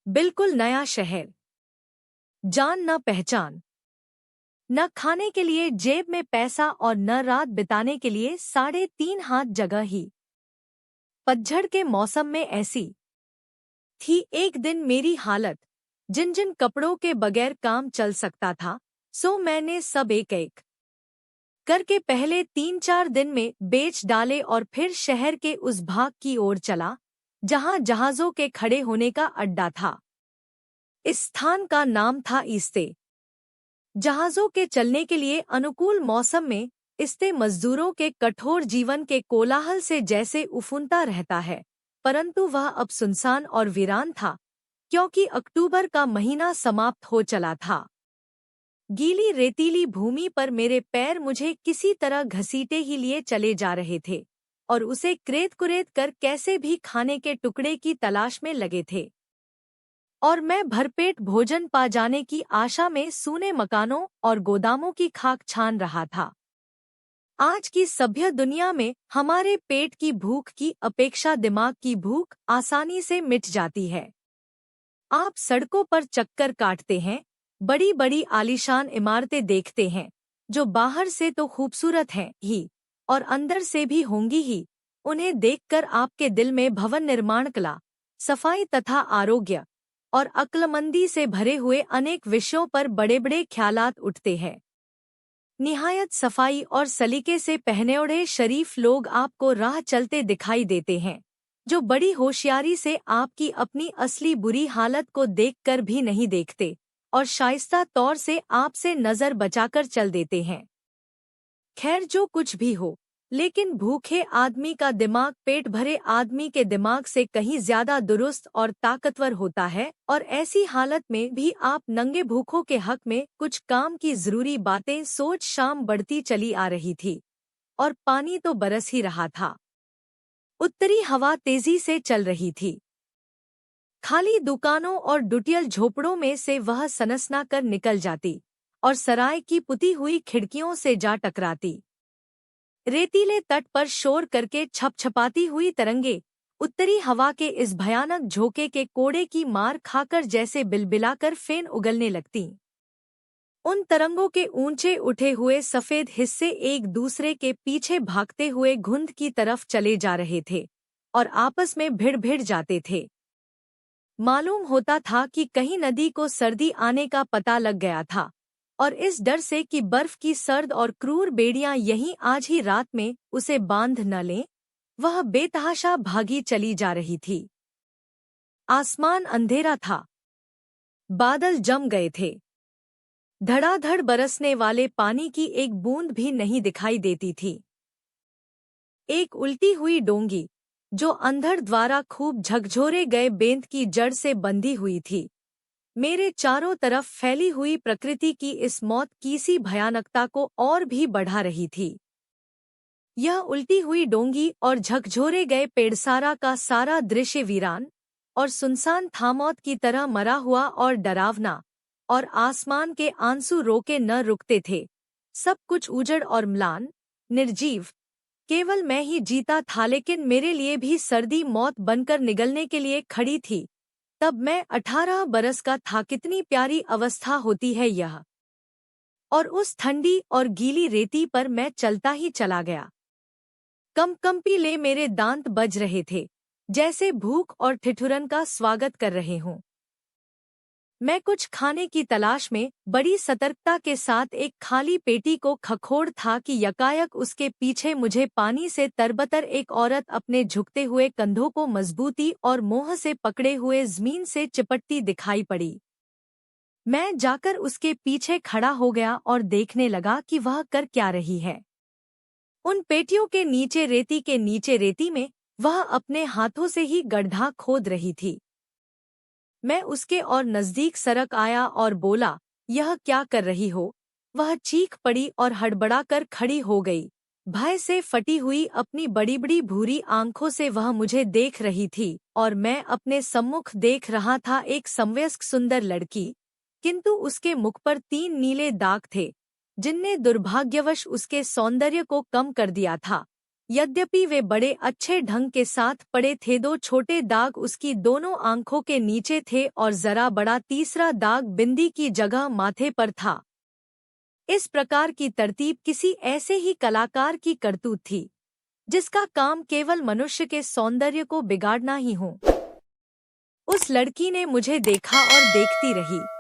बिल्कुल नया शहर, जान न पहचान, न खाने के लिए जेब में पैसा और न रात बिताने के लिए 3.5 हाथ जगह ही। पतझड़ के मौसम में ऐसी थी एक दिन मेरी हालत, जिन जिन कपड़ों के बगैर काम चल सकता था, सो मैंने सब एक एक करके पहले 3-4 दिन में बेच डाले और फिर शहर के उस भाग की ओर चला, जहां जहाजों के खड़े होने का अड्डा था। इस स्थान का नाम था ईस्ते। जहाजों के चलने के लिए अनुकूल मौसम में ईस्ते मजदूरों के कठोर जीवन के कोलाहल से जैसे उफुनता रहता है, परंतु वह अब सुनसान और वीरान था, क्योंकि अक्टूबर का महीना समाप्त हो चला था। गीली रेतीली भूमि पर मेरे पैर मुझे किसी तरह घसीटे ही लिए चले जा रहे थे और उसे क्रेत कुरेत कर कैसे भी खाने के टुकड़े की तलाश में लगे थे। और मैं भरपेट भोजन पा जाने की आशा में सूने मकानों और गोदामों की खाक छान रहा था। आज की सभ्य दुनिया में हमारे पेट की भूख की अपेक्षा दिमाग की भूख आसानी से मिट जाती है। आप सड़कों पर चक्कर काटते हैं, बड़ी बड़ी आलीशान इमारतें देखते हैं, जो बाहर से तो खूबसूरत हैं ही और अंदर से भी होंगी ही। उन्हें देखकर आपके दिल में भवन निर्माण कला, सफाई तथा आरोग्य और अक्लमंदी से भरे हुए अनेक विषयों पर बड़े बड़े ख्यालात उठते हैं। निहायत सफाई और सलीके से पहने ओढ़े शरीफ लोग आपको राह चलते दिखाई देते हैं, जो बड़ी होशियारी से आपकी अपनी असली बुरी हालत को देखकर भी नहीं देखते और शाइस्ता तौर से आपसे नजर बचाकर चल देते हैं। खैर, जो कुछ भी हो, लेकिन भूखे आदमी का दिमाग पेट भरे आदमी के दिमाग से कहीं ज्यादा दुरुस्त और ताकतवर होता है, और ऐसी हालत में भी आप नंगे भूखों के हक में कुछ काम की जरूरी बातें सोच शाम बढ़ती चली आ रही थी और पानी तो बरस ही रहा था। उत्तरी हवा तेजी से चल रही थी। खाली दुकानों और डुटियल झोपड़ों में से वह सनसना कर निकल जाती और सराय की पुती हुई खिड़कियों से जा टकराती। रेतीले तट पर शोर करके छपछपाती हुई तरंगे उत्तरी हवा के इस भयानक झोंके के कोड़े की मार खाकर जैसे बिलबिलाकर फेन उगलने लगतीं। उन तरंगों के ऊंचे उठे हुए सफेद हिस्से एक दूसरे के पीछे भागते हुए घुंध की तरफ चले जा रहे थे और आपस में भिड़ भिड़ जाते थे। मालूम होता था कि कहीं नदी को सर्दी आने का पता लग गया था, और इस डर से कि बर्फ की सर्द और क्रूर बेड़ियां यहीं आज ही रात में उसे बांध न लें, वह बेतहाशा भागी चली जा रही थी। आसमान अंधेरा था, बादल जम गए थे, धड़ाधड़ बरसने वाले पानी की एक बूंद भी नहीं दिखाई देती थी। एक उल्टी हुई डोंगी, जो अंधड़ द्वारा खूब झकझोरे गए बेंत की जड़ से बंधी हुई थी, मेरे चारों तरफ फैली हुई प्रकृति की इस मौत की सी भयानकता को और भी बढ़ा रही थी। यह उल्टी हुई डोंगी और झकझोरे गए पेड़, सारा का सारा दृश्य वीरान और सुनसान था, मौत की तरह मरा हुआ और डरावना, और आसमान के आंसू रोके न रुकते थे। सब कुछ उजड़ और म्लान, निर्जीव, केवल मैं ही जीता था, लेकिन मेरे लिए भी सर्दी मौत बनकर निगलने के लिए खड़ी थी। तब मैं 18 बरस का था। कितनी प्यारी अवस्था होती है यह। और उस ठंडी और गीली रेती पर मैं चलता ही चला गया। कंपी मेरे दांत बज रहे थे, जैसे भूख और ठिठुरन का स्वागत कर रहे हों। मैं कुछ खाने की तलाश में बड़ी सतर्कता के साथ एक खाली पेटी को खखोड़ था कि यकायक उसके पीछे मुझे पानी से तरबतर एक औरत अपने झुकते हुए कंधों को मजबूती और मोह से पकड़े हुए जमीन से चिपटती दिखाई पड़ी। मैं जाकर उसके पीछे खड़ा हो गया और देखने लगा कि वह कर क्या रही है। उन पेटियों के नीचे रेती में वह अपने हाथों से ही गड्ढा खोद रही थी। मैं उसके और नजदीक सरक आया और बोला, यह क्या कर रही हो? वह चीख पड़ी और हड़बड़ाकर खड़ी हो गई। भय से फटी हुई अपनी बड़ी बड़ी भूरी आंखों से वह मुझे देख रही थी और मैं अपने सम्मुख देख रहा था एक समवयस्क सुंदर लड़की, किंतु उसके मुख पर 3 नीले दाग थे, जिनने दुर्भाग्यवश उसके सौंदर्य को कम कर दिया था। यद्यपि वे बड़े अच्छे ढंग के साथ पड़े थे, दो छोटे दाग उसकी दोनों आंखों के नीचे थे और जरा बड़ा तीसरा दाग बिंदी की जगह माथे पर था। इस प्रकार की तरतीब किसी ऐसे ही कलाकार की करतूत थी जिसका काम केवल मनुष्य के सौंदर्य को बिगाड़ना ही हो। उस लड़की ने मुझे देखा और देखती रही।